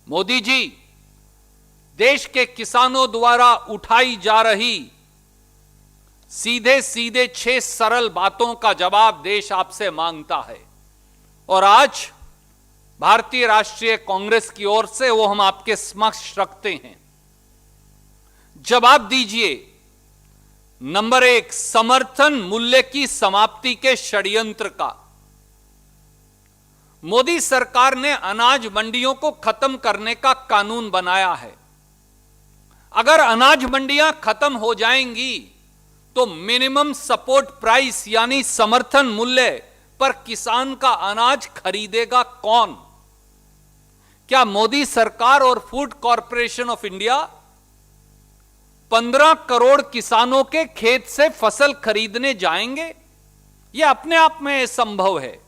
मोदी जी, देश के किसानों द्वारा उठाई जा रही सीधे सीधे 6 सरल बातों का जवाब देश आपसे मांगता है और आज भारतीय राष्ट्रीय कांग्रेस की ओर से वो हम आपके समक्ष रखते हैं। जवाब दीजिए। नंबर 1, समर्थन मूल्य की समाप्ति के षड्यंत्र का। मोदी सरकार ने अनाज मंडियों को खत्म करने का कानून बनाया है। अगर अनाज मंडियां खत्म हो जाएंगी तो मिनिमम सपोर्ट प्राइस यानी समर्थन मूल्य पर किसान का अनाज खरीदेगा कौन? क्या मोदी सरकार और food corporation of India 15 crore किसानों के खेत से फसल खरीदने जाएंगे? यह अपने आप में संभव है।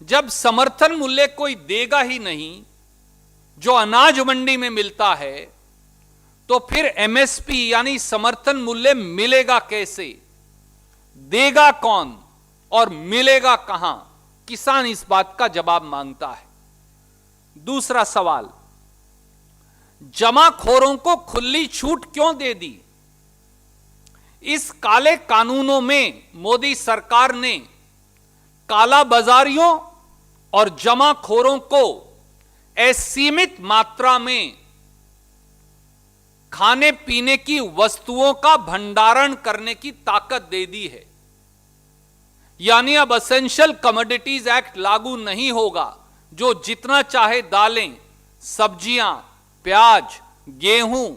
जब समर्थन मूल्य कोई देगा ही नहीं जो अनाज मंडी में मिलता है, तो फिर एमएसपी यानी समर्थन मूल्य मिलेगा कैसे? देगा कौन और मिलेगा कहां? किसान इस बात का जवाब मांगता है। दूसरा सवाल, जमाखोरों को खुली छूट क्यों दे दी? इस काले कानूनों में मोदी सरकार ने काला बाजारियों और जमाखोरों को असीमित मात्रा में खाने पीने की वस्तुओं का भंडारण करने की ताकत दे दी है। यानी अब एसेंशियल कमोडिटीज एक्ट लागू नहीं होगा। जो जितना चाहे दालें, सब्जियां, प्याज, गेहूं,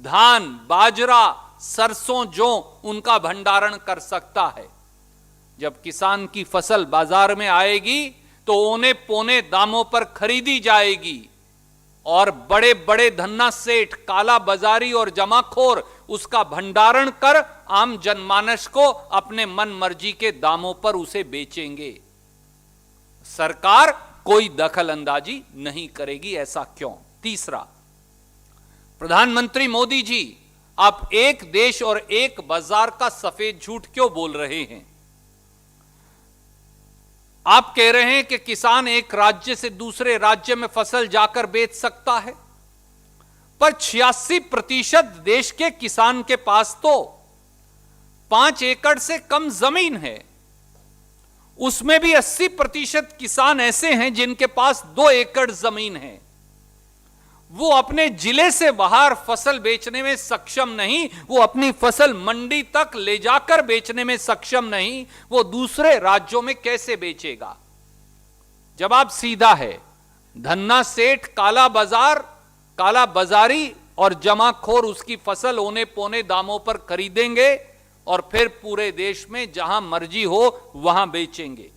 धान, बाजरा, सरसों, जौ उनका भंडारण कर सकता है। जब किसान की फसल बाजार में आएगी तो औने पौने दामों पर खरीदी जाएगी और बड़े बड़े धन्ना सेठ, काला बाजारी और जमाखोर उसका भंडारण कर आम जनमानस को अपने मन मर्जी के दामों पर उसे बेचेंगे। सरकार कोई दखल अंदाजी नहीं करेगी। ऐसा क्यों? तीसरा, प्रधानमंत्री मोदी जी, आप एक देश और एक बाजार का सफेद झूठ क्यों बोल रहे हैं? आप कह रहे हैं कि किसान एक राज्य से दूसरे राज्य में फसल जाकर बेच सकता है, पर 86% देश के किसान के पास तो 5 एकड़ से कम जमीन है। उसमें भी 80% किसान ऐसे हैं जिनके पास 2 एकड़ जमीन है। वो अपने जिले से बाहर फसल बेचने में सक्षम नहीं, वो अपनी फसल मंडी तक ले जाकर बेचने में सक्षम नहीं, वो दूसरे राज्यों में कैसे बेचेगा? जवाब सीधा है। धन्ना सेठ, काला बाजार, काला बाजारी और जमाखोर उसकी फसल औने पौने दामों पर खरीदेंगे और फिर पूरे देश में जहां मर्जी हो वहां बेचेंगे।